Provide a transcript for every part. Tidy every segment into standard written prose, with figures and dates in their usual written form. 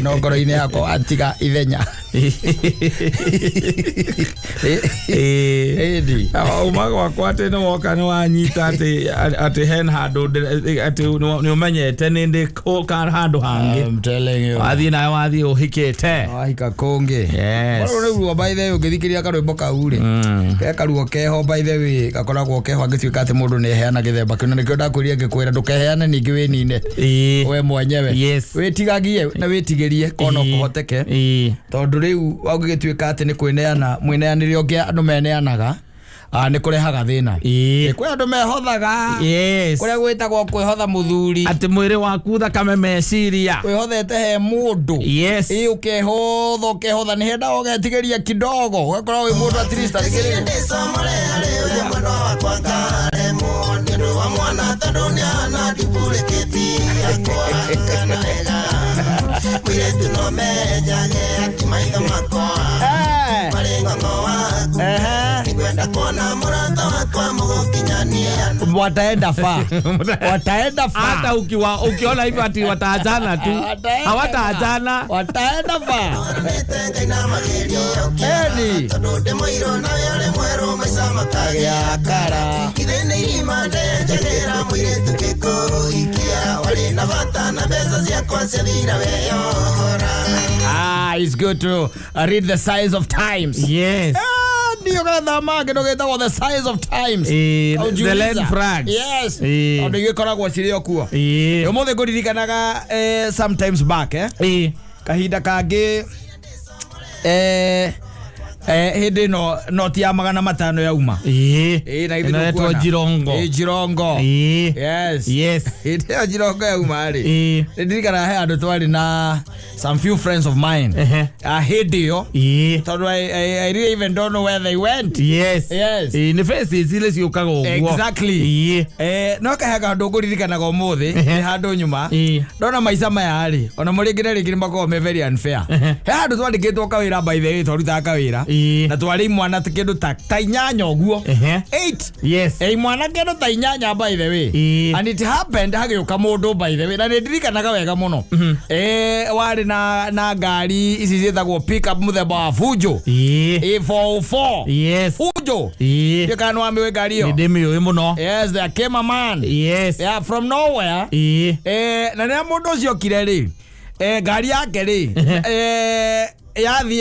no ngoro-inĩ yakwa atiga ithenya uma gwakwa atä nä woka nä wanyita atä hen handå atä nä å menyete nä ndä handå hangä wathiä nawe wathiä å hikä te wahika kå ngä rä ruo baithe å ngä thikä ria karwä mbo kau rä gekaruo keho baithe wä gakoragwo keho angä tuä ka atä må ndå nä eheana gä themba kä no nä kä o ndakwä ria ngä kwä ra ndå keheane ningä wä nine we mwenyewe wä tigagie na wä tigä rie kona kå hoteke tondå rä u augä gä tuä ka atä nä kwä neana mwä neanä rä o ngä andå meneanaga nä kå rehaga thä na kwä andå mehothaga kå rä a gwä tagwo kwä hotha må thuri atä mwä rä waku thakame meciria kwä hothete he må ndå å kehotha å kehotha nä henda å getigä ria kidogo gakorwo wä må ndå atirista wataenda fa hata ukiona hivyo ati wataachana tu hawataachana wataenda fa eni it's good to read the signs of times. Yes. Ndio kadha mage ndo geta the size of times the land flags. Yes ndo gikoragwo cirio kuo umuthe nguririkanaga sometimes back kahinda kangi hindi no ti ya 500 yauma na ithu Jirongo yes hindi ya Jirongo yauma ri ndirikana he andu twari na some few friends of mine hindi yo tondu I really even don't know where they went ni faces ile ciukaga uguo exactly no kahaga andu nguririkanaga umuthi handu nyuma ndona maica maya ri ona muringire ringi makorwo me very unfair he andu twandikitwo kawira by the way twarutaga kawira na twari mwana kindu ta inyanya uguo 8 mwana kindu ta inyanya by the way and it happened hagiuka mundu by the way na ndirikanaga wega muno wari na ngari ici cietagwo pick up muthemba wa Fujo A404 Fujo ndikana wa miwe ngari yo ndimiwe muno there came a man from nowhere na ne mundu ucio kire ri ngari yake ri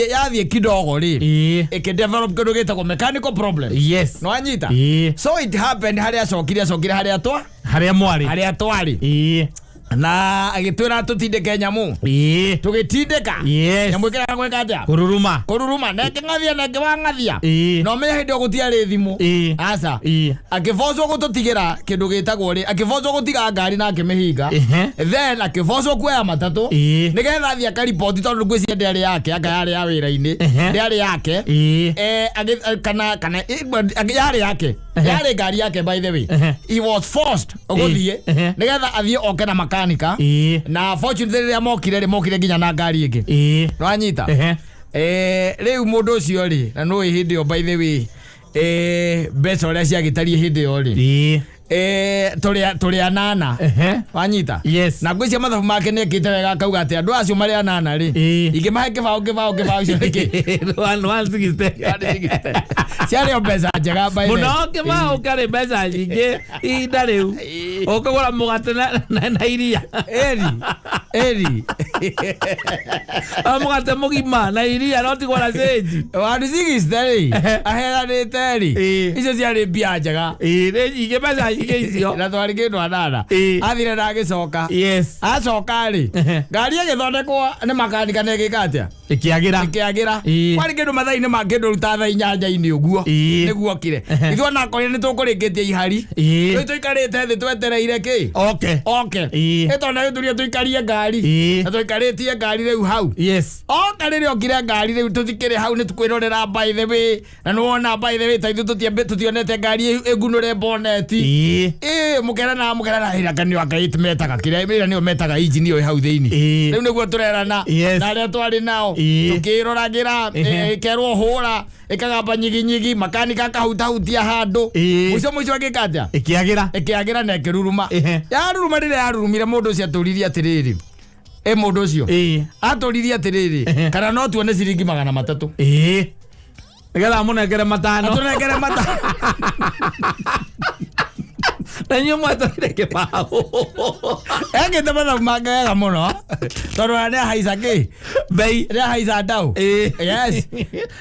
yathie kidogo ri ikidevelop kindu gitagwo mechanical problem no anyita so it happened haria acokire haria twari na agitwira tutindike nyamu tugitindika nyamu ikira gweka atia kururuma na ng'athia no menya hindi gutiari thimu asa akivozwo gututigira kindu gitagwo ri akivozwo gutiga ngari na akimihinga then akivozwo kuoya matatu nigetha athia karipoti tondu ngwiciria ndiari yake akayari ya wira-ini ndiari yake kana yari yake yari ngari yake by the way he was forced guthie nigetha athie oke na makanika na fortunately ya mokire nginya na ngari ingi no anyita riu mundu ucio ri na no hindi o by the way mbeca uria ciagitarie hindi o ri tuli anana wanyita na ngwiciria mathabu make nä kä te wega akauga atä andå acio marä anana rä ingä mahe kä bao cio nä kä ciarä o mbeca njega må no kä bao karä mbeca nyingä ihinda rä u å kä gå ra må gate na iria må gate må gima na iria no tigwo na cenji wandu cigiciterä aheranä te rä icio ciarä mbia njega ingä mbeca icio na twari kindu anana athire na agicoka acoka ri ngari igithondekwo ni makanika na igika atia ikiagira kwari kindu mathai-ini ma kindu ruta thaa inyanya-ini uguo niguo kire ithuo nakorire ni tukurikitie ihari tuikarite thi twetereire ki itonda giturie tuikarie ngari na tuikaritie ngari riu hau oka riri okire ngari riu tuthikire hau ni tukwirorera by the way na nuwona by the way ta ithu tutionete ngari igunure boneti mukera na hira kanio akaiti metaga kire mira nio metaga engine yo hau theini riu niguo turerana na aria twari nao tukiroragira ikerwo hura ikagamba nyigi makanika kahutahutia handu muico agikatia ikiagira na ikiruruma yaruruma rire yarurumire mundu ucio aturirie atiriri mundu ucio aturirie atiriri kana no tuone ciringi 300 nigetha munengere matano atunengere matano na nyo mwatorire kibao egete mathabu mangega muno tondu ane haica ki bei ne haica ndau yes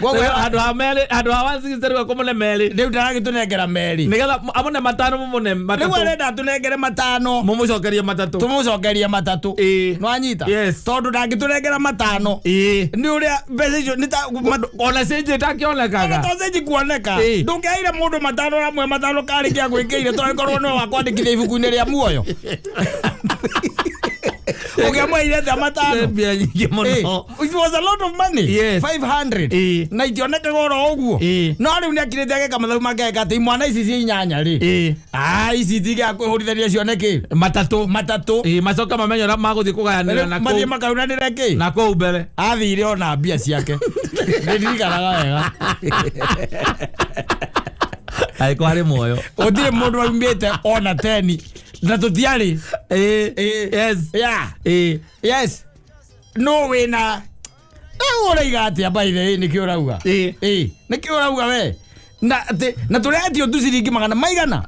gogo andu ha meri andu ha 160 ko mune meri riu ndaragitunengera meri nigetha amune matano mumune matatu riu arenda tunengere matano mumucokerie matatu tumucokerie matatu no anyita tondu ndagitunengera matano ni uria mbeca icio ni ta ona cenje takionekaga to cenje kuoneka ndungeire mundu matano ramwe matano kari kia gwikeire to ikorwo no wakwandikithia ibuku-ini ria muoyo ukiamwaire ta matano it was a lot of money 500 na itionekaga oro uguo no riu ni akirite ageka mathabu mageka ati imwana ici cia inyanya ri ici tiga kwihurithania cioneke matatu macoka mamenyo maguthii kugayanira na mathie makaunanira ki na kuu mbere athire ona mbia ciake ndirikanaga wega ai kwari moyo utire mundu waumbite ona 10 na tutiari yes no wina ora igate abaire ni kiurauga ni kiurauga we na turetio tu ciringi 100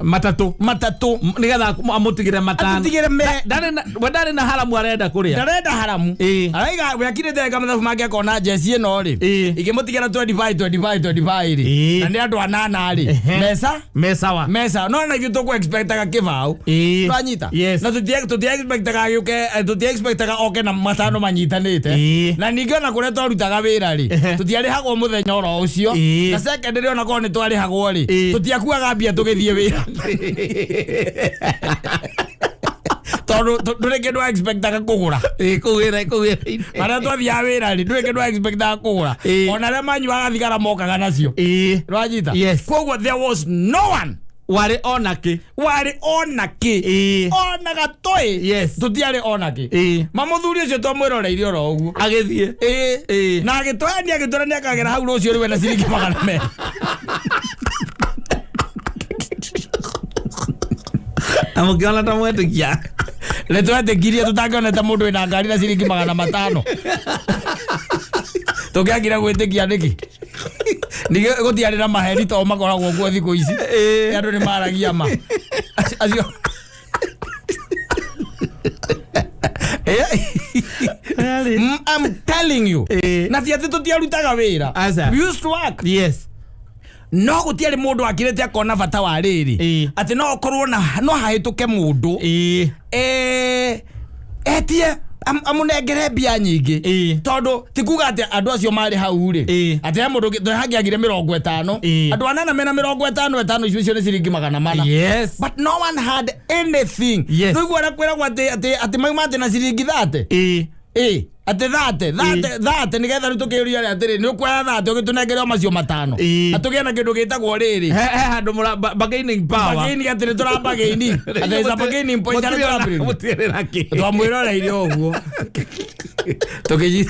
matatu nigetha amutigire matano amutigire ndari na haramu arenda kuria ndarenda haramu araiga yakirite mathabu make kona jesi ino ri ikimutigira 25 ri na ni andu anana ri mesa no na gitu ku expectaga kibao twanyita na tuti expectaga yuke tuti expectaga oke na matano manyitanite na ningiona kuria twarutaga wira ri tutiari hago muthenya oro ucio na secondary ona ko ni twari hagwo ri tutiakuaga mbia tugithie wira ndureke ndwa expectaga kugura kuwira maria twathia wira ri ndureke ndwa expectaga kugura ona ria manyuaga thigara mokaga nacio rwanyita koguo there was no one wari onaki ona gatoi tutiari onaki mamuthuri ucio twamwiroreire oro uguo agithie na agitwani akagera hau rucio riwe na ciringi 200 amukiona tamwetikia letwetikirie tutangiona mundu wina ngari na ciringi 500 tukiagira gwitikia niki nige gutiari na maheri to makoragwo guo thiku ici andu ni maragia ma acio I'm telling you na tiati tutiarutaga wira we used to work no gutiari mundu akirete akona bata wa riri ati no okorwo no hahituke mundu etie amunengere mbia nyingi tondu tikuga ati andu acio mari hau ri ati mundu hangiagire 50 andu anana mena 50 icio ni ciringi 400 but no one had anything no igwara kwira ati maumate na ciringi 30 ati thate nigetha ritu kiuria atiri ni ukwaya thate ugitunengerwa macio 5 atugena kindu gitagwo riri handu bargaining power bargaining atiri turabagaini ati za bargaining point ari turamutirira ki twamwiroreire uguo tukiji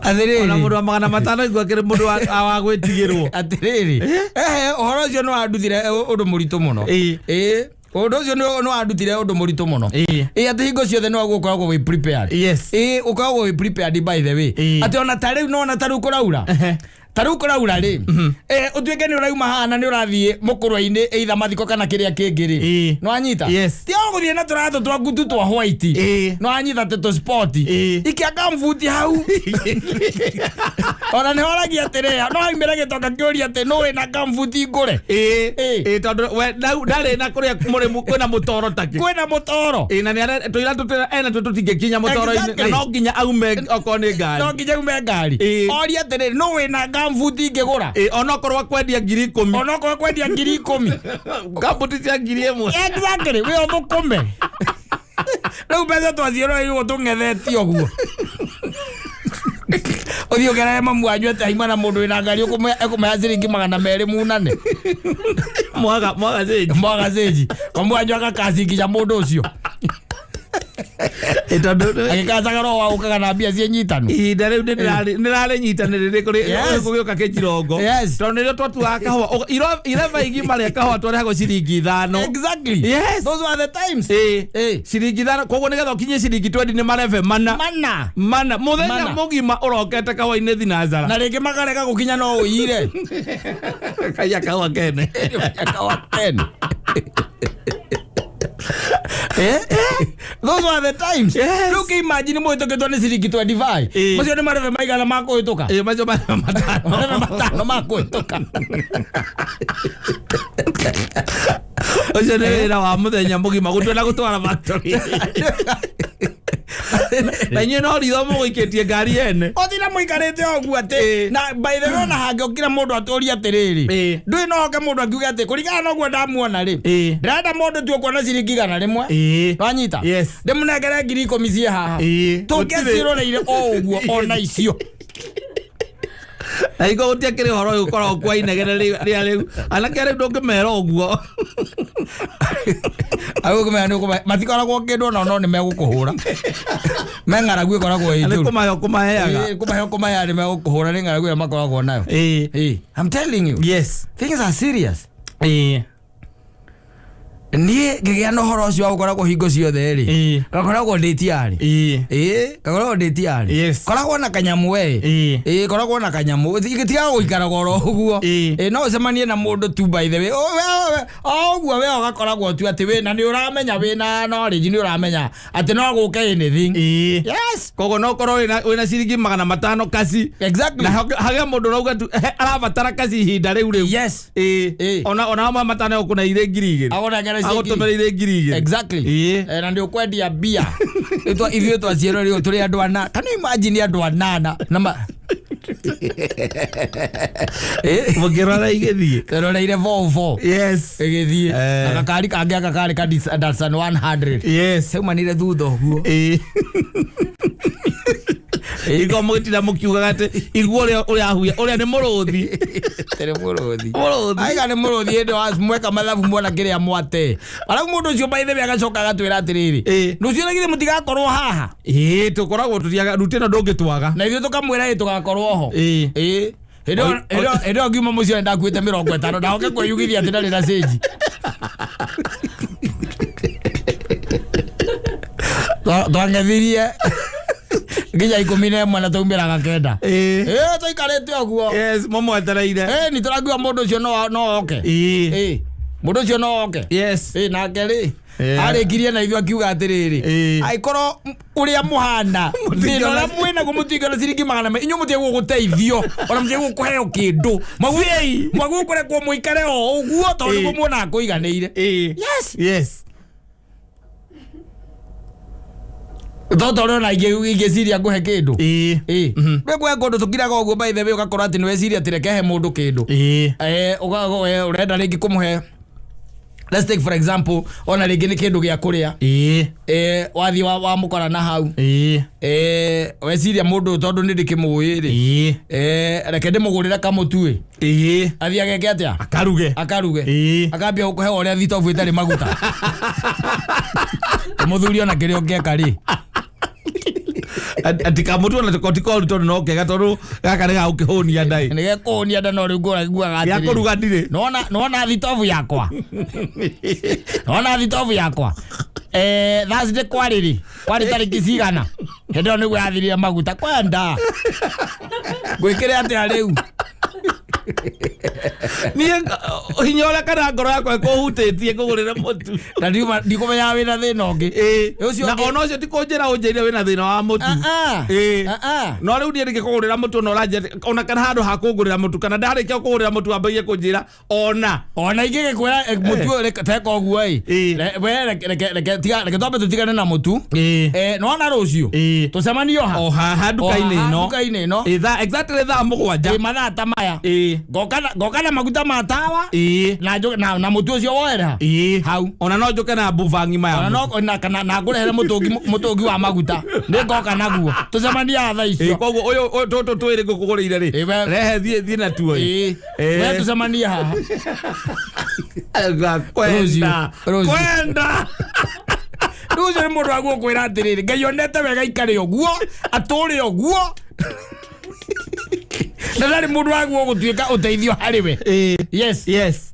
atiriri ona mundu wa 500 igwa kiri mundu wa gwitigirwo atiriri uhoro ucio no anduthire undu muritu muno undu ucio no andutire undu muritu muno ati hingo ciothe no gukoragwo we prepared ukoragwo we prepared by the way ati ona tariu no ona tariu kuraura tariu kuraura ri utuike ni urauma hana ni urathie mukurwa-ini either mathiko kana kiria kingi ri no anyita ti guthie na turato twa gutu twa white no anyita teto sport ikiaka mvuti hau ona ni horagia atiria no haimira gitoka kiuria ati no wina kamvuti ngure tondu we ndari na kuria murimu kwina mutoro taki kwina mutoro na ni tuira tutena tutingikinya mutoro-ini na no nginya aume okoni ngari no nginya aume ngari oria atiri no wina kamvuti ngigura ona korwa kwendia 10,000 ona korwa kwendia 10,000 kambuti cia 1,000 exactly we omukombe riu mbeca twaciirwo igo tung'etheti oguo uthio gerere mamu wanyu ati haima na mundu wina ngari ukumeha ciringi 200 munane mwaga zenji mamu wanyu agakacingica mundu ucio agikacaga ro wa ukaga na mbia cie nyitanu ndare ndirare nyitanire kuri kugioka kejirongo tondu ndio twatuaga kahwa ireva igima ria kahwa twarehago ciringi 5 exactly yes those were the times ciringi 5 koguo nigetha ukinye ciringi 20 ni mareve mana muthenya mugima urokete kahwa-ini thinazara na ringi makareka gukinya no uyire kaya kahwa kene those were the times look imagine moito ke tone ciringi 25 mucio ni mareve maigana makuhituka macio matano makuhituka ucio ni wira wa muthenya mugima gutwena gutwara factory na nyine no ritho mugikitie ngari ene othira muikarite ogu ati na by the way na hange okira mundu atoria atiriri ndui no hoke mundu akiuga ati kurigana noguo ndamuona ri ndirenda mundu tu kuona ciringi 100 wanyita ndimunengere 10,000 cie haha tukieciroreire o uguo ona icio na iko utia kiri horo yu kora kwa inegere ria riu anake riu ndungimera uguo ayo kumenya ni kuma matikoragwo kindu no ni megukuhura meng'aragu ikoragwo ithuru kumaheaga kumahea ni megukuhura ni ng'aragu makoragwo nayo I'm telling you yes things are serious nie ngigia no horo cio gukoragwo hingo ciothe ri gakoragwo nditiari gakoragwo nditiari koragwo na kanyamu we koragwo na kanyamu igitiga guikara goro uguo no ucemanie na mundu tu by the way uguo we gakoragwo tu ati we na ni uramenya we na knowledge ni uramenya ati no guke anything yes kogo no korwo wina ciringi 500 kasi exactly na hage mundu rauga tu arabatara kasi ihinda riu yes ona matano ukuna ire ngiri agotomereire ngiri igiri exactly na ndio kwendia bia ithuĩ twaciarwo tũrĩ andũ ana can you imagine andũ anana na mukirora igithie roreire vovo yes igithie na gakari kangi agakari ka Datsun 100 yes seumanire thutha ũguo iko mutira mukiuga ati iguo uria ahuya uria ni muruthi tere muruthi aiga ni muruthi ndo mweka mathabu mwona kiria mwate ara mundu ucio baithe agacoka agatwira atiriri nucio nagire mutigakorwo haha tukoragwo tutiaga rutino ndungitwaga na ithuĩ tukamwira tugakorwo ho ndo ngiuma mucio ndakuite 50 ndahoke kwiyugithia ati ndari na stage twangethirie nginya 11 na tumbiraga kenda tuikarite oguo yes mumwetereire ni turagiwa mundu ucio no oke mundu ucio no oke yes nake ri arikirie na ithu akiuga atiriri aikorwo uria muhana thina uria mwina gumutigana ciringi 100 inyu mutie guguteithio ona mutie gukuheo kindu mwagu kurekwo muikare o uguo tondu mumuona kuiganeire yes Toto rona igeciria nguhe kindu rwe kundu tukiraga uguo by the way ugakorwo ati niweciria ati rekehe mundu kindu urenda ringi kumuhe let's take for example ona ringi ni kindu gia kuria wathi wa mukora na hau weciria mundu tondu ni ndikimui reke ndimugurire kamutui athi ageke atia akaruge akambia gukuhe uria thitobu itari maguta muthuri ona kirio ngeka ri atika mutu ona tikotiko tondu no kega tondu gaka ni gaukihonia ndai ni gekuhonia nda no rigura guaga ati yakuruga ndire nona thitobu yakwa that's the kwari tariki cigana hendo ni gwathirire maguta kwenda gwikire ati ariu niye hinyora kana ngoro yakwa kuhutitie kugurira mutu na ndikumenya wina thina ungi na ona ucio tikunjira unjire wina thina wa mutu no riu ndie ndikugurira mutu no ranje ona kana handu ha kugurira mutu kana ndarikia kugurira mutu ambagie kunjira ona ingige kwira mutu reke teko guo we reke tobe tutigane na mutu no na rucio tucemanio ha oha nduka-ini ino exactly thaa 7 mathaa ta maya gokana maguta matawa na mutu ucio woera hau ona no njuke na buvangi maya ona no na ngurehere mutungi wa maguta ni ngoka naguo tucemania thaa icio koguo uyu toto twiri ngukugurire ri rehe thie na tuo we tucemania haha ucio ni mundu aguo kwira atiriri ngayonete wega ikare oguo aturi oguo na ndari mundu aguo gutuika uteithio hariwe. Yes.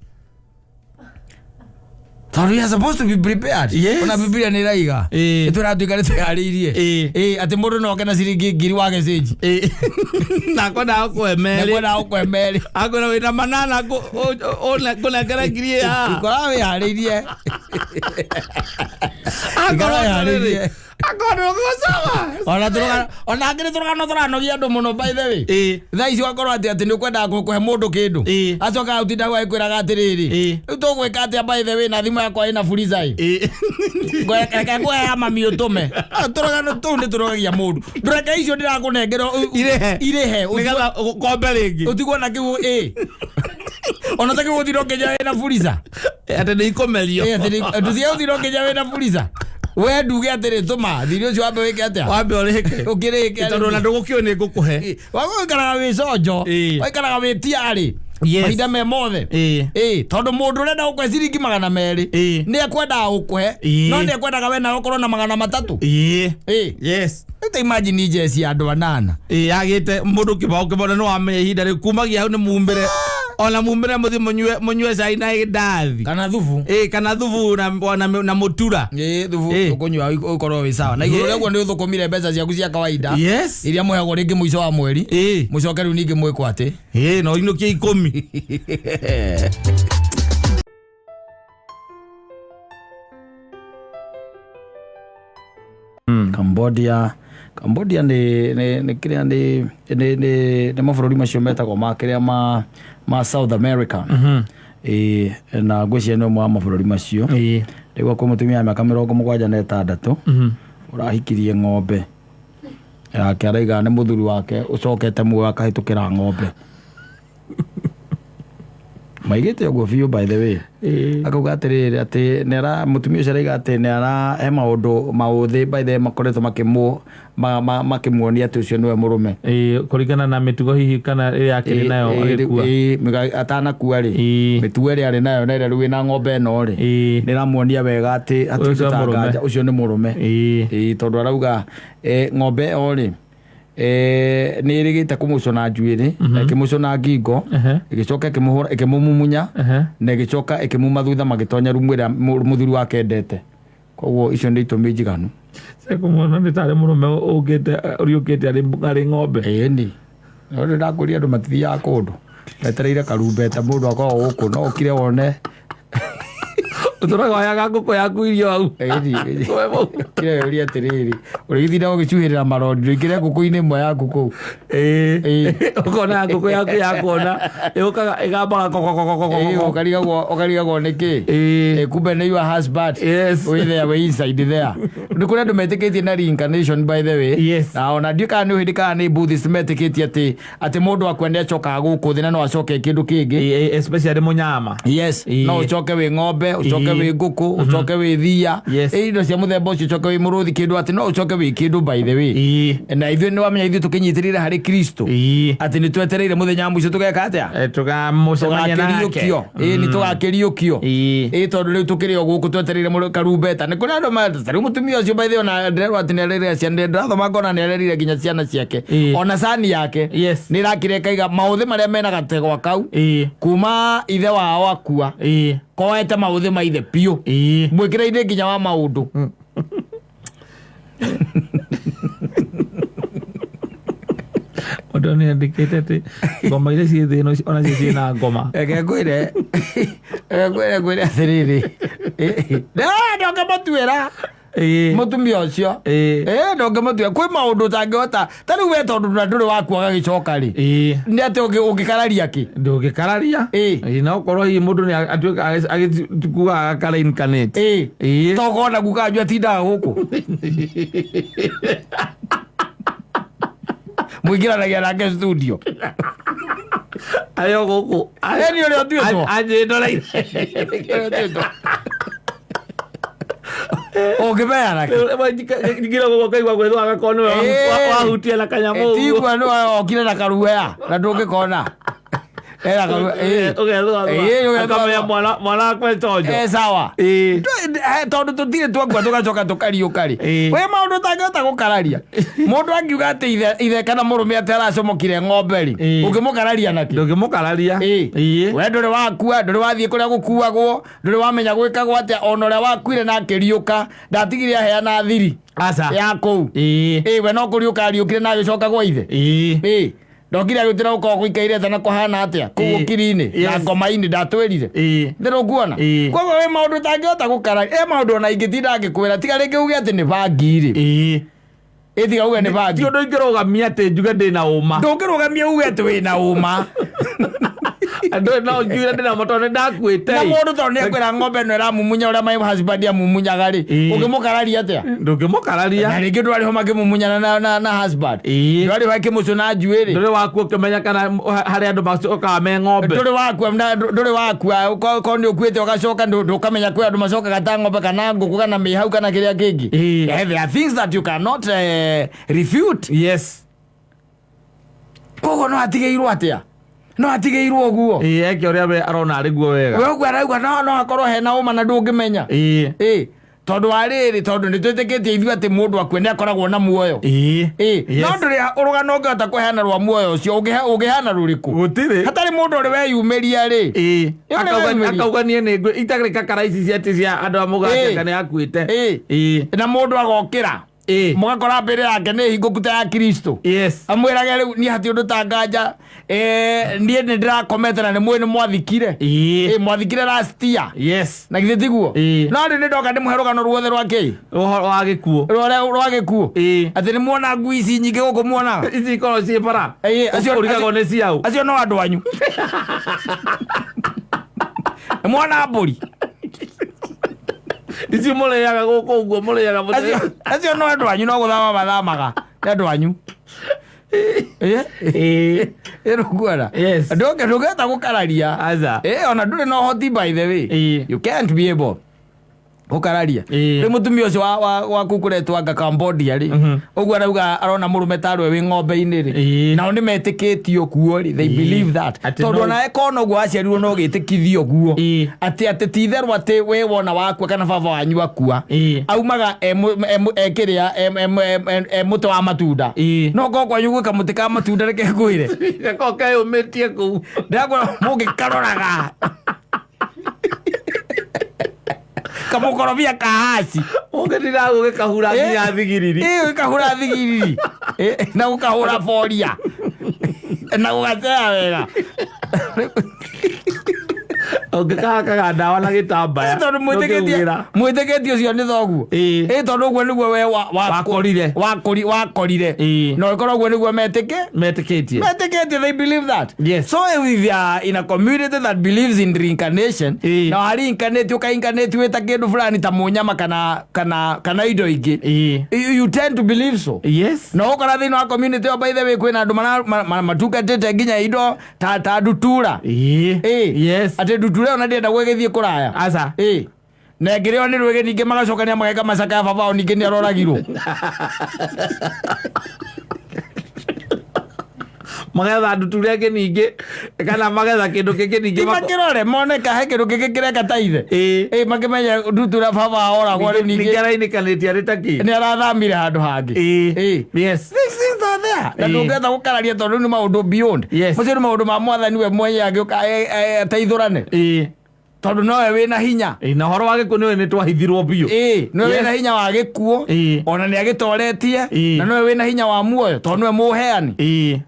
So we are supposed to be prepared. Ona Biblia ni raiga. Turatuika twihariirie. Ati mundu no kana ciringi ngiri wa geceji. Na kona akwemeri. Akona wina manana kuna kara ngiri ya. Ikora wihariirie. Akona gosawa. Ona ngiri turanogia andu muno by the way. Thaa ici wakorwo ati ni kwenda kuhe mundu kindu. Acoka utinda gwikwiraga atiriri. Tugwika atia by the way na thimu yakwa ina fuliza ngweka ngwe mami utume turagano tu ndi turagia mundu ndureka icio ndirakunengera irehe nigatha kombe ringi utigwo na kiu ona take guthiro keja na fuliza ate ni ikomerio nduthia uthiro keja na fuliza we nduge atiri tuma thirio cio wambe wike atia wambe urike ukirike tondu na ndugukio ni ngukuhe wagukaraga wi cojo waikaraga wi tiari mahinda me mothe tondu mundu urenda gukwe ciringi 200 ni ekwenda gukwe no ni ekwendaga we na ukorwo na 300 yes ita imagine jesi andu 8 agite mundu kibona no amenye ihinda ri kumagia hau ni mumbire ona mumbire muthi munywe cai na ndathi kana thubu kana thubu na mutura thubu ukunywa ukorwo wi sawa na iguru rĩguo ni uthukumire mbeca ciaku cia kawaida iria muhagwo ringi mwico wa mweri mucoke riu ningi mwikwo ati no inukie 10 Cambodia ni kiria ni mabũrũri macio metagwo ma kiria ma South America. Na ngwĩciria nĩ ũmwe wa mabũrũri macio. Rĩu kwa mũtumia mĩaka 76 ũrahikirie ng'ombe yake araiga nĩ mũthuri wake ũcokete muoyo akahĩtũkĩra ng'ombe maigĩte ũguo biũ by the way akauga atĩrĩrĩ atĩ nĩara mũtumia ũcio araiga atĩ nĩara he maũthĩ by the way makoretwo makĩmuonia atĩ ũcio nĩwe mũrũme kũringana na mĩtugo hihi kana ĩrĩa akĩrĩ nayo agĩkua atanakua rĩ mĩtugo ĩrĩa arĩ nayo na ĩrĩa rĩu ĩna ng'ombe ĩno rĩ nĩramuonia wega atĩ atũtangaja ũcio nĩ mũrũme tondũ arauga ng'ombe ĩyo rĩ ni irigite kumucona njuiri ikimucona ngingo igicoka ikimumumunya na igicoka ikimuma thutha magitonya rumu ira muthuri wake endete koguo icio ni itumi njiganu sekumona ni tare murume ugite uriukite ari ng'ombe ni no ndakuria andu matithia kundu etereire karumbeta mundu akorwo guku no ukire wone uturaga yaga nguko yaku irio au kire yuri atiriri urigithira ugicuhirira marodi ndikire nguko-ini imwe yaku kuu ukona nguko yaku yakona yukaga igamba ukarigagwo niki kumbe ni your husband we there we inside there ndikure andu metikitie na reincarnation by the way na ona ndika ni uhindika ni Buddhist metikitie ati mundu akwende acoka guku thina no acoke kindu kingi especially munyama no ucoke wi ng'ombe ucoke wi nguku ucoke wi thia indo cia muthemba ucio ucoke wi muruthi kindu ati no ucoke wi kindu by the way na ithuĩ ni wamenya ithuĩ tukinyitirire hari Kristo ati ni twetereire muthenya mwico tugeka atia tugamucemania nake ni tugakiriukio tondu riu tukiri guku twetereire karumbeta ni kuri andu matari mutumia ucio by the way na ndirerwo ati nererire ciana ndirathoma ngona nererire nginya ciana ciake ona cani yake ni rakire kaiga mauthi maria mena gategwa kau kuma ithe wao akua koete mauthi maithe piu mwikire-ini nginya wa maundu Odoni andikite ati ngoma ile ci thino ona ci na ngoma ngwire atiriri ndoke matuira mutumia ucio ndoke matuira kwi maundu tangihota tariu we tondu nduri wakuaga gicoka ri ni ati ungikararia ki ndungikararia no korwo hi mundu ni agitukuga akara incarnate togona gukanjua tindaga guku mwingiranagia nake studio ayo guku ni uri otuitwo aje ndore ungimea nake ngira guku kaigwa gwetho agakono wahutia na kanyamu tigwa no okire na karuya na ndungikona mwana kwetonjo sawa tondu tutire twakua tugacoka tukariukari we maundu tangihota gukararia mundu angiuga ati ithe kana murume ati aracomokire ng'ombe ungimukararia naki ndungimukararia we nduri wakua nduri wathie kuria gukuagwo nduri wamenya gwikagwo atia ona uria wakuire na akiriuka ndatigire aheana thiri ya kuu we no kuriuka ariukire na agicoka gwa ithe ndokire agutira uko guikaire thana kuhana atia kugu kirine na ngoma-ini ndatwirire ndiro kuona koguo we maundu tangihota gukararia maundu ona ingitinda agikwira tiga ringi uge ati ni bangi tiga uge ni bangi ti undu ingirugamia ati njuge ndina uma ndungirugamia uge ati wina uma andu no njuire ndina motone ndakuite na mundu tondu ekwira ng'ombe no iramumunya uria my husband amumunyaga ri ungimukararia atia ndungimukararia na ringi ndwari ho makimumunyana na husband ndwari ho akimucuna njuiri nduri waku ukimenya kana hari andu macoka me ng'ombe nduri waku ko ni ukuite ugacoka ndukamenya kwi andu macokaga ta ng'ombe kana nguku kana mihau kana kiria kingi there are things that you cannot refute. Yes. Kogo no atigeirwo atia no atigeirwo guo eke uria we arona ari guo wega we uguo arauga no akorwo hena uma na ndungimenya tondu ariri tondu ni twitikitie ithu ati mundu akwene akoragwo na muoyo no nduri urugano ungihota kuheana rwa muoyo ucio ungihana ruriku gutiri hatari mundu uri weyumiria ri akauga nie ni itagirika karaisi ciati cia andu amugate kana akuite na mundu agokira mugakora mbere yake ni hinguku ta ya Kristo amwirage riu ni hati undu tanganja nie ni ndirakomete na ni mwe ni mwathikire mwathikire last year na githe tiguo no ni ndoka ndi muherugano ruothe rwake wa gikuo rwa gikuo ati ni muona ngui ici nyingi guku muona ici koro ci bara acio urigagwo ni ciau acio no andu anyu muona mburi ici mureaga guku uguo mureaga acio no andu anyu no guthama mathamaga andu anyu eruguara ndungehota gukararia ona nduri no hoti by the way you can't be able gukararia ri mutumia ucio wa kukuretwa anga Cambodia ri uguo arauga arona murume tarwe wi ng'ombe-ini ri nao ni metikitio kuo ri they believe that tondu ona ekono guo aciarirwo no gitikithio guo ati ti itherwa ati we wona wakua kana baba wanyu akua aumaga ekiria muti wa matunda no ko kwanyu gwika muti ka matunda reke ngwire ko kayumitie ku ndagwa mugikaroraga kamukorobia kahasi ungitira gukahura nginya thigiriri kahura thigiriri na gukahura boria na gugatea wega ungikahakaga ndawa na gitambaya tondu mwitikitie ucio ni thoguo tondu uguo niguo we wakorire no ikorwo uguo niguo metikitie they believe that so if you are in a community that believes in reincarnation na reincarnate ukaincarnate wita kindu fulani ta munyama kana indo ingi you tend to believe so no ukora thini wa community by the way kwina andu matukatite nginya indo ta ndutura ati ndutura ona ndienda gwegithie kuraya aca na ngireo ni rwege ninge magacokania mageka macaka ya babao ninge ni aroragirwo magetha ndutura ingi ninge kana magetha kindu kingi ninge makirore mone kahe kindu kingi kireka ta ithe makimenya ndutura baba oragwo ri ninge arainikanĩtie arĩ ta ki ni arathamire handu hangi things are there na ndungetha gukararia tondu ni maundu beyond macio ni maundu ma mwathani we mwenye agioka ateithurane tondu nowe wina hinya na horo wa gikuo niwe ni twahithirwo biu nowe wina hinya wa gikuo ona ni agitoretie na nowe wina hinya wa muoyo tondu niwe muheani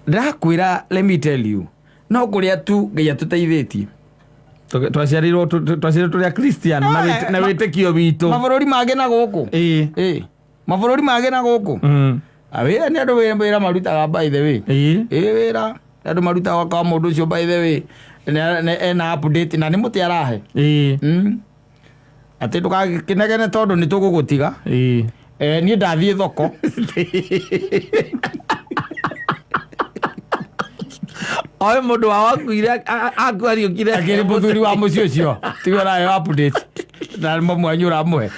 ndakwira let me tell you no kuria tu Ngai atuteithitie twaciarirwo turi a Christian na witikio witu mabururi mage na guku mabururi mage na guku awira ni andu wira marutaga by the way wira andu marutaga kwa mundu ucio by the way ena update na ni muti arahe ati ndukakinegene tondu ni tugugutiga ni ndathie thoko oe mundu wa wakuire akwario kire akiri muthuri wa mucio cio tiwe nayo update na mwanyura mwe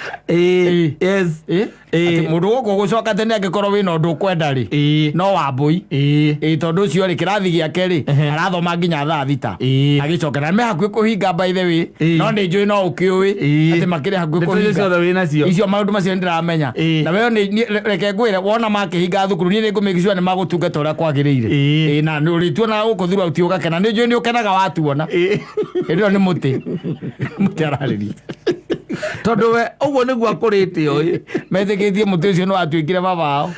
yes ati mundu guku gucoka tene angikorwo wina undu kwenda ri no wambui tondu ucio ri kirathi giake ri arathoma nginya thaa thita agicokera me hakui kuhinga by the way no ni njui no ukiui ati makiri hakui kuhinga icio maundu macio ndiramenya na wewe ni reke ngwire wona makihinga thukuru ni ngumigicwa ni magutungata uria kwagiriire na uri tuona guku thuru utiuga kana ni njui ni ukenaga watuona ndio ni muti arariri tondu we uguo niguo akurite oyi meteketie muti ucio no atuikire babao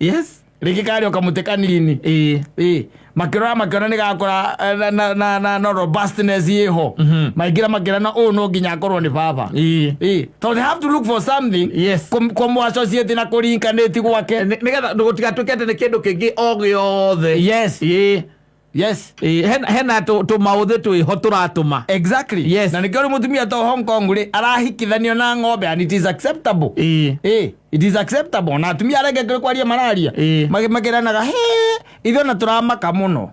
yes riki kari okamuti kanini makirona ni gakora na robustness yeho makira na no nginya akorwo ni baba so they have to look for something yes komo associate na kurinkaneti gwake nigetha gutigatuke ati ni kindu kingi o giothe yes yes hena tu mauthe tu hoturatuma exactly yes na nikio mutumia to Hong Kong ri arahikithanio na ng'ombe and it is acceptable it is acceptable na atumia arenge kwaria malaria magiranaga itho na turamaka muno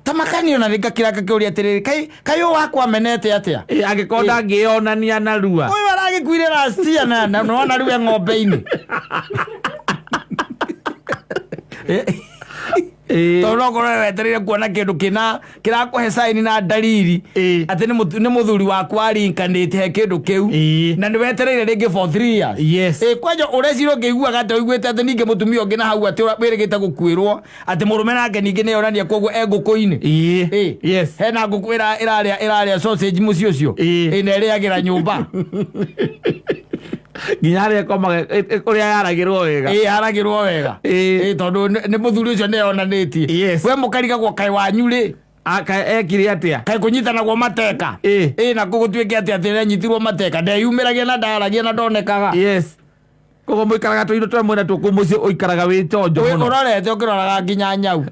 tamakanio na rikakiraka kiuria atiriri kai wakwa menete atia agikonda ngionania na rua oy aragikuire rastia na no rua ng'ombe-ini Tolo kore weterire kuona kindu kira kuhe sign na dalili ati ni muthuri waku arinkanite he kindu kiu na ni weterire ringi for 3 years yes kwajo ureciro ngeigua gate uiguite ati ninge mutumia ongi na hau ati wirigite gukwirwo ati murume nake ninge ne yorania koguo nguku-ini yes hena nguku iraria sausage mucio cio ina iriagira nyumba ginyare koma kuria yaragirwo wega yaragirwo wega tondu ni muthuri ucio ne yonanitie we mukariga gwa kai wanyu ri aka ekiri atia kai kunyitana gwa mateka na gugutwike atia ati nyitirwo mateka ndeyumiragia na ndaragia na ndonekaga yes kogo muikaraga tuindo twa mwena tukumucio uikaraga wi tonjo muno urorete ukiroraga nginya nyau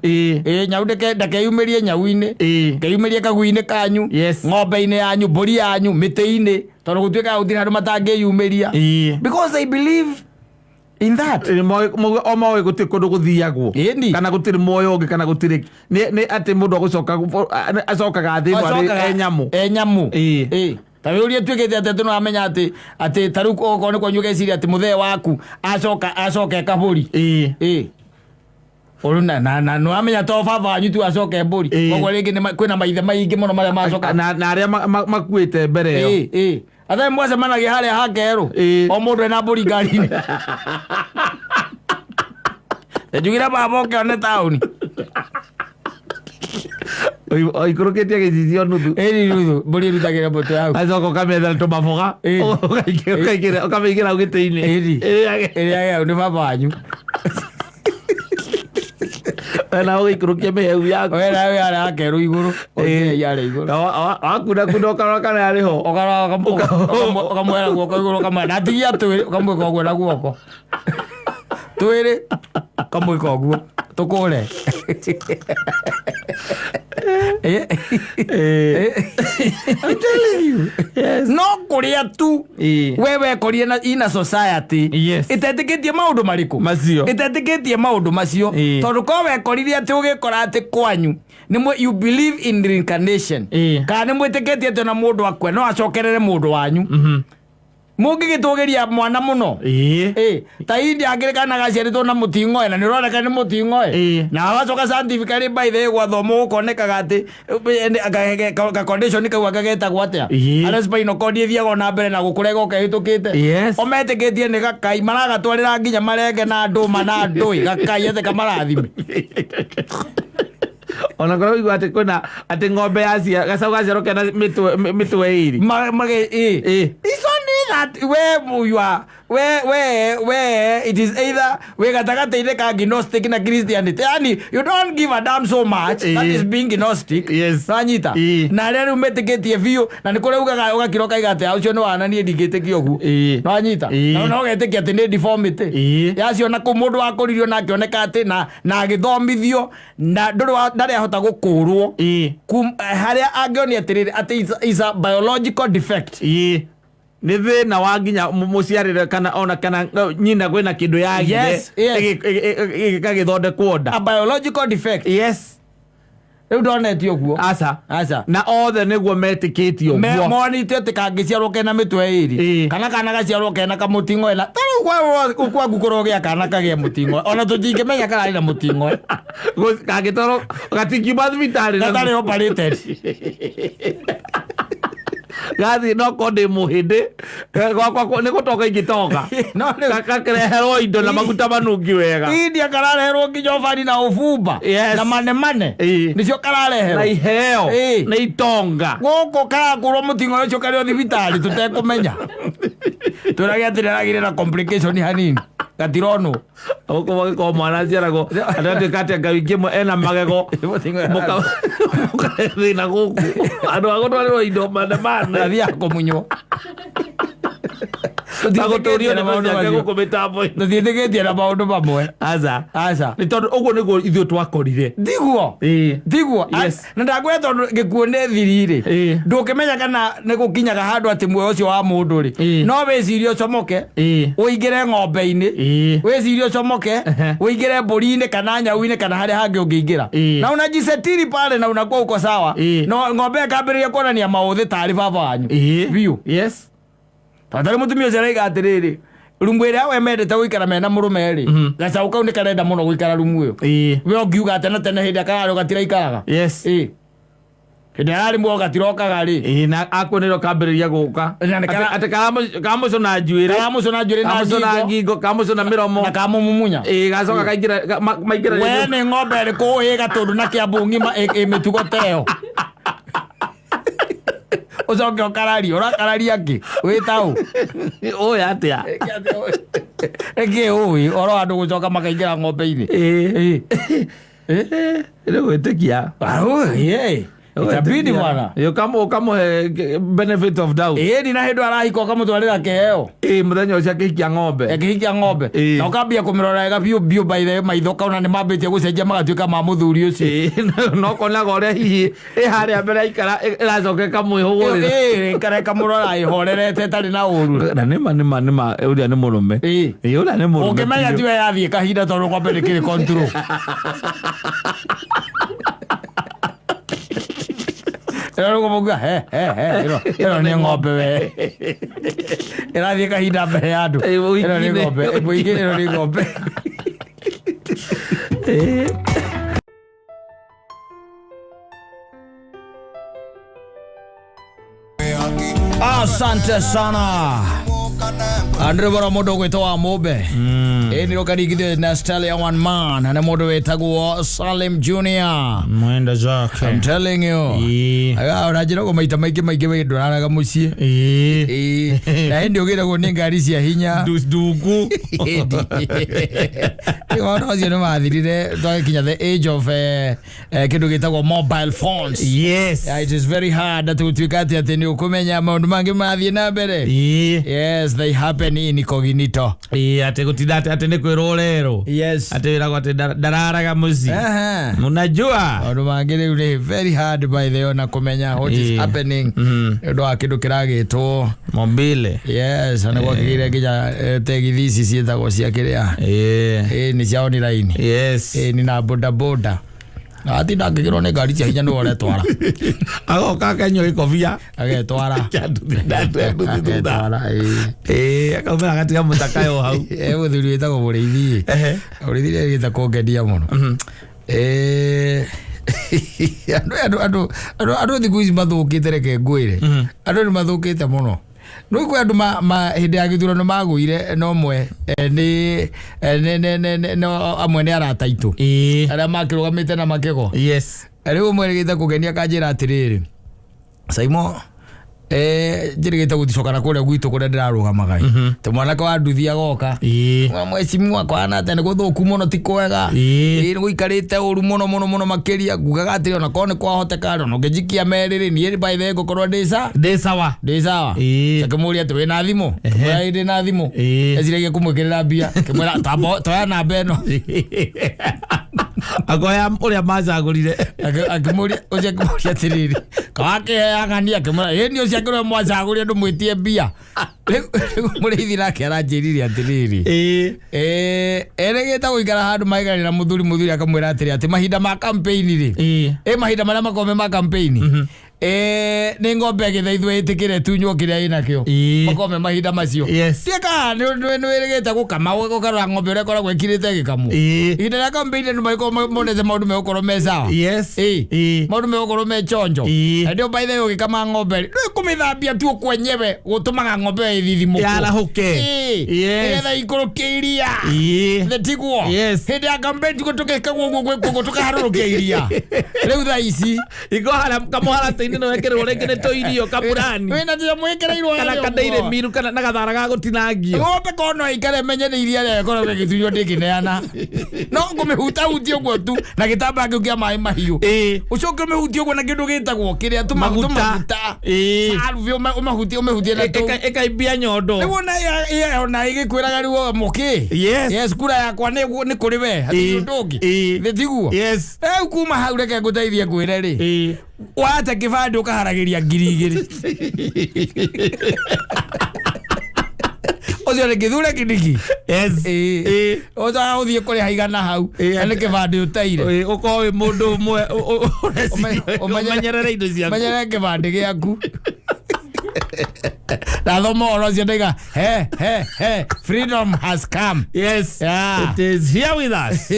nyau ndakeyumirie nyau-ini ngeyumirie kagui-ini kanyu ng'ombe-ini yanyu mburi yanyu miti-ini tondu gutwika gutiri handu matangiyumiria because I believe in that omoe gutiri kundu guthiagwo kana gutiri moyo ungi kana gutiri ni ati mundu agucoka acokaga thi enyamu tawe uria twikite ati no amenya ati taruko oko ni kwanyu geciri ati muthee waku acoka kaburi oruna na no amenya to baba wanyu tu acoka mburi koguo ringi ni kwina maithe maingi muno maria macoka na aria makuite mbere yo athe mwase managi haria hakeru o mundu ena mburi ngari-ini njugira baba oke tauni oikurukitie gicicio nuthu nuthu mburi irutagira mbuto yau acoka ukamethera tumaboga ukameigira giti-ini iria yau ni baba wanyu na uikurukia meheu yaku we nawe ara hakeru iguru yare iguru akuna ukarora kana yari ho ukamwera guoko iguru ukamwera natigia twiri ukamwika uguo na guoko twiri ukamwika uguo tukure I'm telling you no kuria tu wewe korie na ina society itetikitie maundu mariku macio itetikitie maundu macio tondu ko we koririe ati ugikora ati kwanyu nimwe you believe in reincarnation kana nimwe itikitie ati na mundu akwe no acokerere mundu wanyu mungigitugiria mwana muno ta indi angirikana gaciaritwo na mutingoe na nironeka ni mutingoe na wacoka scientifically by the gwa thomo ukonekaga ati ka condition kau akagetagwo atia ara spinal cord ithiaga na mbere na gukurega ukehitukite ometikitie ni gakai maragatwarira nginya marenge na nduma na ndui gakai ate kamarathime ona korwo igwa ati kwina ati ng'ombe yacia gacau gaciarwo kena mitwe iri that where it is either we gatagate ka gnostic na Christianity yani you don't give a damn so much that is being gnostic ranyita na rero umetikitie view na nikore ugaga ugakiroka igate aucio no ananie ndigitikie ogu ranyita no getikia ati ni deformity yacio na ku mundu akuririo na akioneka ati na agithomithio na ndari ahota gukurwo haria angioni ati is a biological defect ni thina wa nginya muciarire kana ona kana nyina gwina kindu yagire igikagithondekwo nda a biological defect Riu ndoneti uguo. Aca. Na othe niguo metikiti uguo. Monite tikangiciarwo kena mitwe iri. Kana kana gaciarwo kena kamutingo ena. Taru kwa gukoro gia kana kagia mutingo. Ona tutingimenya kana ina mutingo. Kagitoro gatingiuma thibitari. Gatari operated. Gathi no konde muhinde gwakwa ni gutoka ingitoka kakereherwo indo na maguta manungi wega india karareherwo nginyofani na ufumba na mane nicio karareherwo na iheo na itonga guko kagurwo mutingo ucio kario thibitari tutekumenya turagiatiragire na complication hanini gatirono uko ko mwana ciarago atete kati ngawingimwe ena magego mukathina guku andu agotwarwo indo mane thia kumunyo tagotorio na maundu make guku mitambo tuthithegetie na maundu mamwe aca ni tondu uguo niguo ithuĩ twakorire thiguo na ndagwetha tondu gikuo nĩ thiriri ndũkĩmenya kana nĩ gũkinyaga handũ atĩ muoyo ũcio wa mũndũ rĩ no wĩcirie ũcomoke ũingĩre ng'ombe-inĩ wĩcirie ũcomoke ũingĩre mbũri-inĩ kana nyau-inĩ kana harĩa hangĩ ũngĩingĩra na unajisitiri pale na unakuwa uko sawa no ng'ombe ĩkambĩrĩria kuonania maũthĩ tarĩ baba wanyu biũ Patari mutumia ucio araiga atiriri rungu ĩrĩa we mendete gũikara mena mũrũme rĩ gacaũ kau nĩ karenda mũno gũikara rungu ĩyo we ũngiuga tene hĩndĩ akararĩ gatiraikaraga hĩndĩ ararĩ muo gatirokaga rĩ na akuonĩrwo kambĩrĩria gũka atĩ kamũcũna njuĩrĩ na ngingo kamũcũna mĩromo na kamũmumunya gacoka maingĩra we nĩ ng'ombe ĩrĩkũ ĩ gatũndũ na kĩambu ng'ima ĩ mĩtugo teo ucoke ukararia urakararia ki witau oya atia ege oi oro andu gucoka makaingira ng'ombe-ini ire gwitikia itabidi bwana yo kamo benefit of doubt na hindu arahika ukamutwarira keheo muthenya ucio akihikia ng'ombe na ukambia kumirora wega biu by the maitho kauna ni mambitie gucenjia magatuika ma muthuri ucio no konaga uria hihi haria mbere ikara iracoke kamwihugurira ikara kamurora ihorerete tari na uru na nima uria ni murume uria ni murume ukimenya tiwe yathie kahinda tondu ng'ombe ndikiri control ero ngomuga ero ni ng'ombe we irathie kahinda mbere ya andu ero ni ng'ombe ero ni ng'ombe asante sana Andre bara modo gwitwa Mobe ni rokarigithio na style ya one man na modo wetagwo Salim Junior mwenda zake I'm telling you urajira ko maita maingĩ we nduraraga mucie na hindi ugiragwo ni ngari cia hinya ndugu wana cio nĩ mathirire twakinya the age of kindu gitagwo mobile phones it is very hard to twikati ati ni ukumenya maundu mangi mathie na mbere yes they happen in incognito ati gutinda ati ni kwirorero ati wirago ati ndararaga muci munajua maundu mangi riu ni very hard by the way na kumenya what is happening ndo akindu kiragitwo mobile yes ana gwakigire nginya tegithi cietagwo cia kiria ni cia online ni na boda ati ndangigirwo ni ngari cia hinya no oretwara agoka kanyo ikobia agetwara akaumira agatiga mutakayo hau muthuri witagwo Mũrĩithi Mũrĩithi gita kuongedia muno andu thiku ici mathukite reke ngwire andu ni mathukite muno no kwa andu hindi ya githurano magwire no mwe no amwe ni arata itu aria makirugamite na makego riu mwe gita kugenia kanjira atiriri Saimo njirigite guticokana kuria gwitu kuria ndirarugamaga te mwanake wa nduthi agoka mwecimu wakwa na tene guthuku muno ti kwega ni guikarite uru muno makiria ngugaga atiri ona kone kwa hoteka no ngejikia meriri ni by the gukorwo ndi sawa takemuria ati wina thimu ndi na thimu ezirege kumwikirira mbia kimwira toya namba eno agoya uria mazagurire akimuria ucia kimuria tiriri kawake yangania kimura ni ucia kiro mwazagurire ndu mwitie bia murithi nake aranjirire atiriri eregeta guikara handu maiganira muthuri akamwira atiri ati mahinda ma campaign ri mahinda maria makome ma campaign ni ngombe githaithwe itikire tunywo kiria ina kio makome mahinda macio tiaka ni wirigite gukama gukara ngombe uria koragwo ikirite gikamu ina ya campaign ni maiko monete maundu me ukoro mesa maundu me ukoro me chonjo ndio by the way gikama ngombe ni kumithambia tu kwenyewe gutumaga ngombe ithithimuko yala huke etha ikurukiria the tigwo hindi ya campaign tukaharurukiria riu tha ici igohara kamuhara teini no wekere urengene to irio kaburani wena tia mwekereirwo kana kandeire miru kana na gathara ga gutinangio ngombe kono ikare menye iria ya kono giturio ndikineana no ngumihuta uti uguo tu na gitamba ngiukia mai mahiu ucoke mehuti uguo na kindu gitagwo kiria tumaguta salvio umehutie na tu ekaibia nyondo ni wona ona igikwiraga riwo muki yes kura yakwa ni kuri we hati ndungi thiguo kuma hau reke nguteithie kwire ri wata kibande ukaharagiria ngiri ozo le kidule kidiki ozo authie kuri haigana hau ane kibande utaire ukowe mundu mwe omanyerere indo cia manyerere kibande giaku na thomo orozi ndega freedom has come it is here with us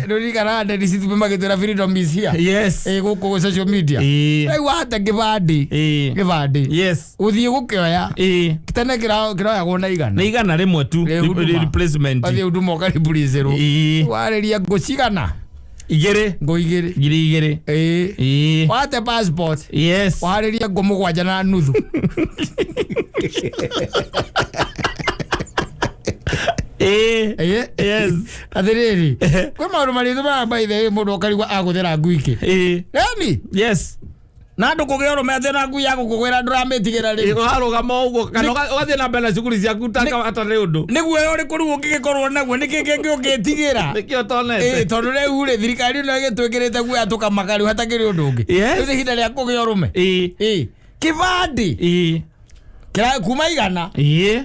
nuri kana ndeni situ magitira freedom is here guko social media wata kibandi uthie gukioya kitane kira gona igana rimwe tu replacement athi undu moka ribulizero wareria gucigana igere ngiri wate passport wahariria ngomugwanja na nuthu athiriri kwe maundu maritu marabaithe mundu okarigwa aguthira nguiki yani na ndu kugia urume athina ngui ya gukugwira nduramitigera ri harugama uguo kana ugathie na mbere cukuri ciaku atari undu niguo uri kuri ungigikorwo naguo nikiki ungitigira nikio tonete tondu riu ri thirikari no igitwikirite guo atukamaka riu hatakiri undu ungi riu hinda ria kugia urume kibandi kira kuma igana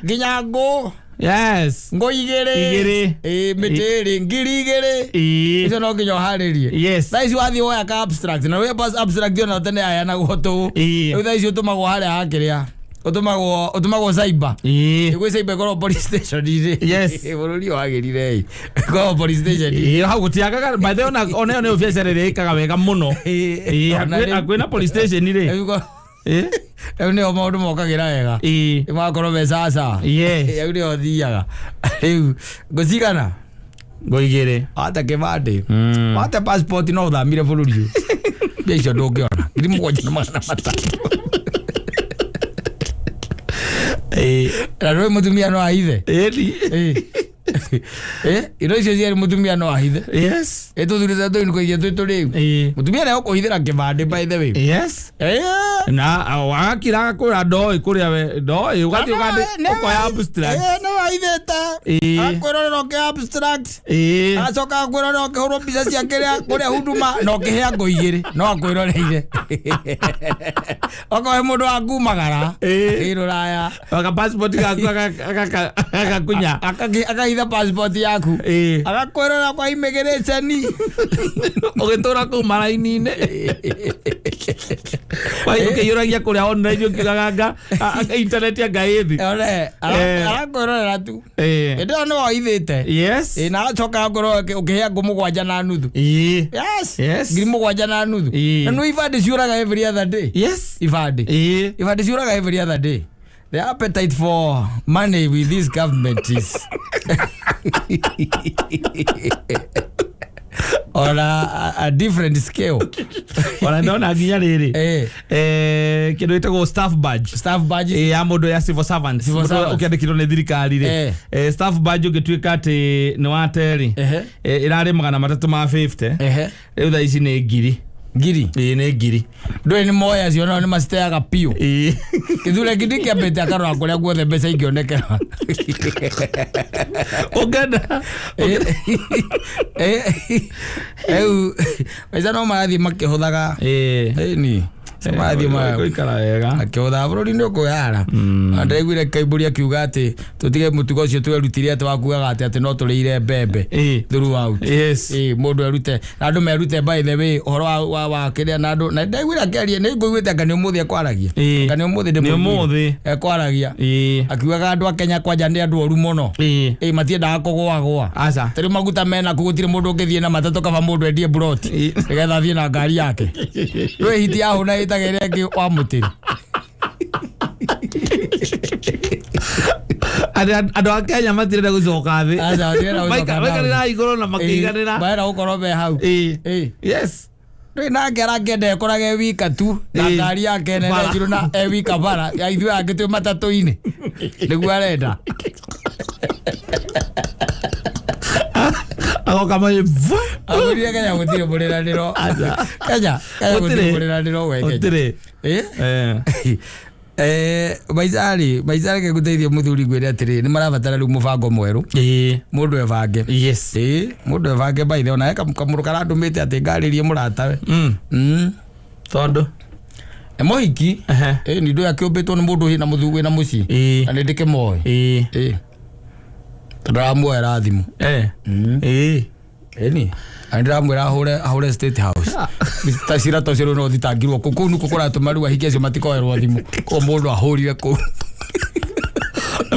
nginya ngo ngo igere mitiri ngiri igere icio no nginya haririe tha ici wathie woya ka abstract na we pass abstract yo na tene aya na guhoto riu tha ici utumagwo haria hakiria utumagwo cyber igwe cyber ko police station ire bururi wagirire ko police station hau gutiagaga by the one one officer ire ikaga wega muno akwina police station ire ni o maundu mokagira wega imakorwo me sasa yau ni othiaga riu ngucigana ngoigire ata kibande ata passport no uthamire bururi uyu bia icio ndungiona ngiri mugwanja na magana matano na rwe mutumia no aithe ino icio ciari mutumia no ahithe tuthurite twinu kuithia twi turi mutumia nayo kuhithira kibande by the way na wakira kura ndoi kuria we ndoi ugathi ugandi ukoya abstract no aitheta akwirorera ke abstract acoka akwirorera ke horo mbica cia kiria kuria huduma no kihea ngoigire no akwirorere okoe mundu akumagara iruraya aka passport gaku akakunya akaitha passport yaku agakwirora kwa immigration ugitura ku maraini-ine ukiyuragia kuria online ukigaganga internet ya gaithi arakwirorera tu ndio no waithite na acoka ngoro ukihea ngumugwanja na nuthu ngiri mugwanja na nuthu na no ibande ciuraga every other day ibande ciuraga every other day. The appetite for money with this government is on a different scale. Wanaona nginya riri kindu itagwo staff badge ya mundu ya civil servant ukiandikirwo ni thirikari ri staff badge ugituika ati ni wateri irari 350 riu tha ici ni ngiri Ngiri. Nĩ ngiri. Ndũĩ nĩ moya cio no nĩ maciteaga piũ. Kĩthure kĩndĩ kĩambĩte akarora kũrĩa guothe mbeca ingĩonekera. Ũngenda. Maica no marathiĩ makĩhũthaga. Ĩni. Samathi ma gũikara wega. Akĩhũtha bũrũri nĩ ũkũyara. Ndaiguire Kaibũri akiuga atĩ tũtige mũtugo ũcio twerutire atĩ wakuaga atĩ no tũrĩire mbembe throughout. Yes. Mũndũ erute na andũ merute by the way ũhoro wa kĩrĩa na andũ na ndaiguire akĩaria nĩ ngũiguĩte anga nĩ ũmũthĩ akwaragia. Anga nĩ ũmũthĩ ndĩmũthĩ akwaragia. Akiugaga andũ a Kenya kwanja nĩ andũ oru mũno. Matiendaga kũgũagũa. Tarĩ maguta mena kũgũtire mũndũ ũngĩthiĩ na matatũ kaba mũndũ endie buroti. Nĩgetha athiĩ na ngari yake. Rwe hiti yahũna ĩtagĩre ngĩ wa mũtĩri. Andũ a Kenya matirenda gũcoka thĩ. Maikarĩra igũrũ na makĩiganĩra. Maera gũkorwo me hau. Yes. Na ngera ngende korage wika tu na ngari yake nene njirũ na wika bara ya ithuĩ angĩ twĩ matatũ-inĩ. Nĩguo arenda. Agoka mai agũrire Kenya gũtirĩ mũrĩranĩro. Kenya gũtirĩ mũrĩranĩro weke. Maisari ke gũteithia mũthuri gwĩre atĩrĩ nĩ marabatara rĩu mũbango mwerũ. Mũndũ ebange. Yes. Mũndũ ebange by the way na kamũrũ karandũmĩte atĩ ngarĩrie mũratawe. Tondũ mũhiki nĩ ndũ akĩũmbĩtwo nĩ mũndũ na mũthuri na mũciĩ na nĩ ndĩkĩmoĩ. Tũramuoya rathimũ. Eni andramwira ahũre State House. Mr. Shirato cero no thitangirwo kũu nĩ kũratũma rĩu ahike acio matikoerwo thimũ ko mũndũ ahũrire kũu.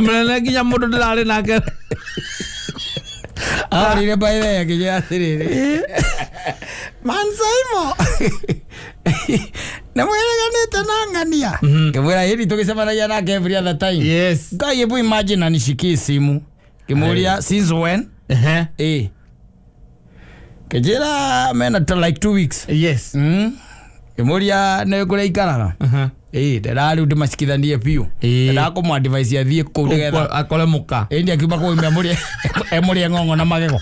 Mrene nginya mũndũ ndĩrarĩ nake. Ahũrire baile yake ya atĩrĩrĩ. Mansaimo. Na mwĩreganĩte na ng'ania. Kĩmwĩra hĩndĩ tũgĩcemanagia nake every other time. Yes. Ngai hebu imagine anishikie simu. Kimuria since when? Kejera mena like 2 weeks. Yes. Kimuria nĩ kũrĩa ikaraga. Ndĩrarĩ ũndũ macikithanie piũ. Ndakũmwa advice athiĩ kũu nĩgetha akore mũka. Ĩndĩ akiuga kũu emũrĩe ng'ong'o na magego.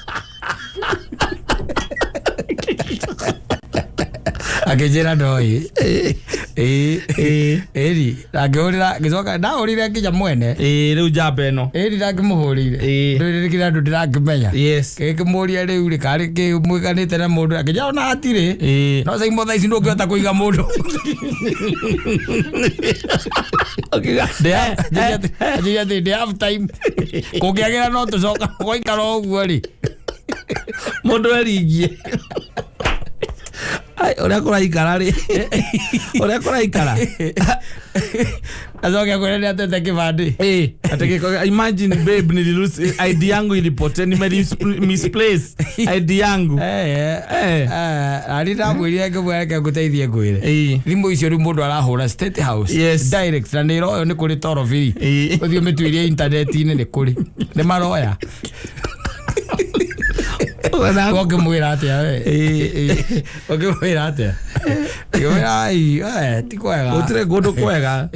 Akĩnjĩra ndoĩ. Ĩri ngĩhũrĩra ngĩcoka ndahũrĩre nginya mwene. Rĩu njamba ĩno. Ĩri ndakĩmũhũrĩire. Ndĩrĩkĩra andũ ndĩrakĩmenya. Yes. Gĩkĩmũria rĩu rĩ karĩ kĩmũiganĩte na mũndũ akĩnjĩra ona hatirĩ. No Saimo thaa ici ndũngĩhota kũiga mũndũ. They have time. Kũngĩagĩra no tũcoka gũikara ũguo rĩ. Mũndũ eringie. Ũrĩa kũraikara rĩ. Ũrĩa kũraikara. Azoke kwenda ni atete kibandi. Atake imagine babe nililose ID yangu ilipotea misplace ID yangu. Alita mwĩrire ngĩmwĩra ngũteithie ngwĩre. Thimũ icio rĩ mũndũ arahũra State House. Direct na nĩ royo nĩ kũrĩ Torobiri. Ũthiĩ ũmĩtuĩrie internet-inĩ nĩ kũrĩ. Nĩ maroya. Wakĩmwĩra atĩa we? Wakĩmwĩra atĩa? Ngĩmwĩra ti kwega. Gũtirĩ kũndũ kwega.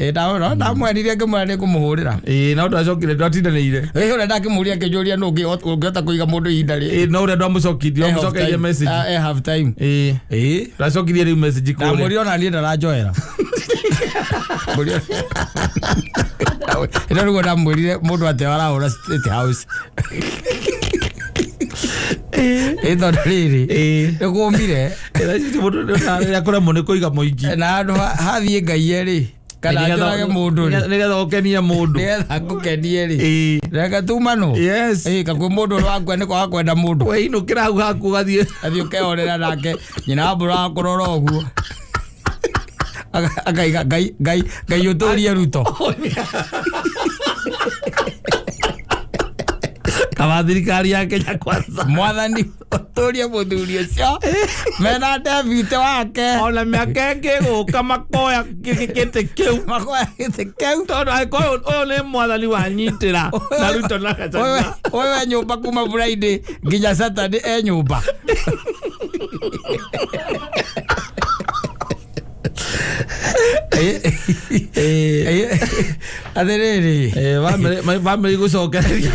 Ndamwendire ngĩmwĩra nĩ ngũmũhũrĩra. Na ndacokire ndatindanĩire. Ũrĩa ndakĩmũria akĩnjũria nũ ũngĩhota kũiga mũndũ ihinda rĩ. No ũrĩa ndamũcokirie amũcokeire message. Have time. Ndacokirie rĩu message kũrĩa. Ndamũria ona niĩ ndaranjoera. Ĩno nĩguo ndamwĩrire mũndũ atĩ arahũra State House. Ĩtondũ rĩrĩ nĩkũmire akora mũnĩ kũiga mũingĩ na andũ hathiĩ Ngai rĩ kana njũrage mũndũ rĩ nĩgetha ũkenie mũndũ nĩgetha ngũkenie rĩ reke tumano kakwĩ mũndũ ũrĩa wakua nĩ kwaga kwenda mũndũ wĩinũkĩra hau haku ũgathiĩ ũkehorera nake nyina wa mbũra akũrora ũguo akaiga Ngai ũtũrie Ruto kama thirikari ya Kenya Kwanza mwathani ũtũrie mũthuri ũcio mena David wake ona mĩaka ĩngĩ gũka makoya gĩtĩ kĩu tondũ angĩkorwo ũyũ nĩ mwathani wanyitĩra na Ruto na Gachagua wewe nyũmba kuma Friday nginya Saturday nyũmba Athereri family gucokanĩria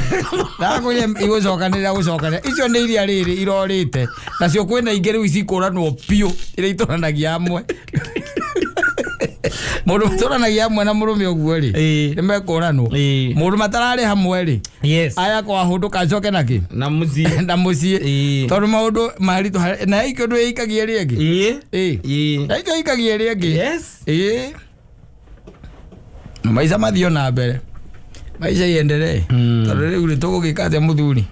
ndakuye igucokanĩria gucokanĩria icio nĩ iria rĩrĩ irorĩte nacio kwĩna ingĩ rĩu icikũranwo piũ iria itũranagia amwe mũndũ matũranagia amwe na mũrũme ũguo rĩ nĩ mekũranwo mũndũ matararĩ hamwe rĩ aya kwa hũndũ kacoke naki na mũciĩ tondũ maũndũ maritũ na ikio ndũ ikagia rĩngĩ ikio ikagia rĩngĩ maisha mathio na mbere maisha iendelee tondũ rĩu nĩ tũgũgĩka atĩa mũthuri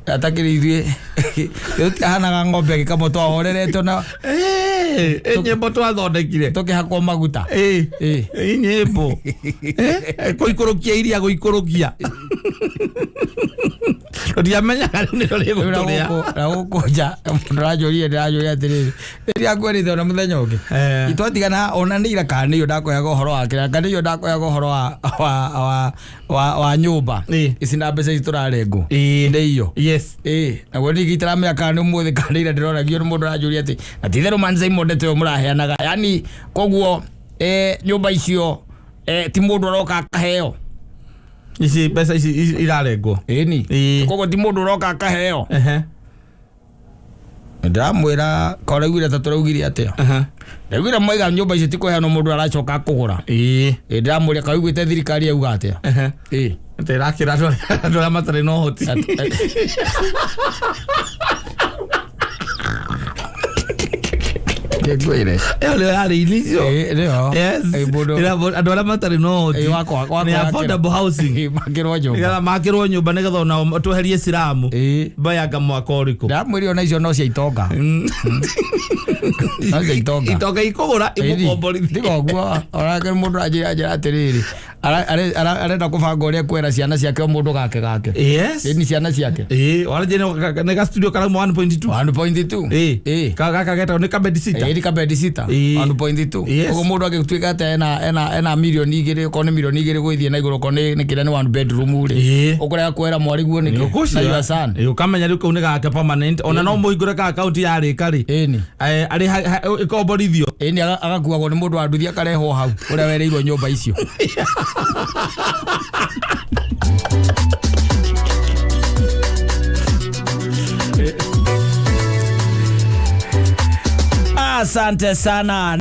atakĩrĩ ithuĩ hanaga ng'ombe gĩkamo twahorerete na nyĩmbo twathondekire tũkĩhakwo maguta nyĩmbo gũikũrũkia iria gũikũrũkia ndiamenyaga rĩu nĩrĩo rĩgũtũrĩa gũkũ nja ndĩranjũria atĩrĩrĩ rĩrĩa ngwerĩte ona mũthenya ũngĩ itwatigana ona nĩ ira kana nĩyo ndakoyaga ũhoro wa kĩrĩa kana nĩyo ndakoyaga ũhoro wa nyũmba ici na mbeca ici tũrarengwo nĩ iyo naguo ningĩ itaramenya kana nĩ ũmũthĩ kana ira ndĩroragio nĩ mũndũ aranjũria atĩ na ti therũ manza imondete ũyũ mũraheanaga yani koguo nyũmba icio ti mũndũ aroka akaheo ici mbeca ici irarengwo koguo ti mũndũ aroka akaheo ndamwĩra koraiguire ta tũraugire atĩa ndaugire mwaiga nyũmba icio ti kũheanwo mũndũ aracoka kũgũra ndamwĩra kaiguĩte thirikari yauga atĩa ndĩrakĩra andũ arĩa matarĩ na ũhoti ngwire leo yarĩ inicio andũ arĩa matarĩ na ũhoti nĩ affordable housing makĩrwo nyũmba nĩgetha ona tweherie Islamu bayanga mwaka ũrĩkũ ndamwĩre ona icio no cia itonga no cia itonga ikũgũra imũkomborithia tiga ũguo onake mũndũ anjĩra atĩrĩrĩ arenda kũbanga ũrĩa kwera ciana ciake o mũndũ gake ni ciana ciake nĩ ga studio karauma 1.2 gaka getagwo nĩ kabedi sita 1.2 ũguo mũndũ agĩtuĩka atĩ ena mirioni igĩrĩ okorwo nĩ mirioni igĩrĩ gũthiĩ na igũrũ okorwo nĩ kĩrĩa nĩ one bedroom rĩ ũkũrega kwera mwariguo nĩkĩ ũkamenya rĩu kau nĩ gake permanent ona no mũhingũre ka akaunti ya rĩka rĩ arĩ ĩkomborithio agakuagwo nĩ mũndũ wa nduthi akarehwo hau ũrĩa wereirwo nyũmba icio asante sana.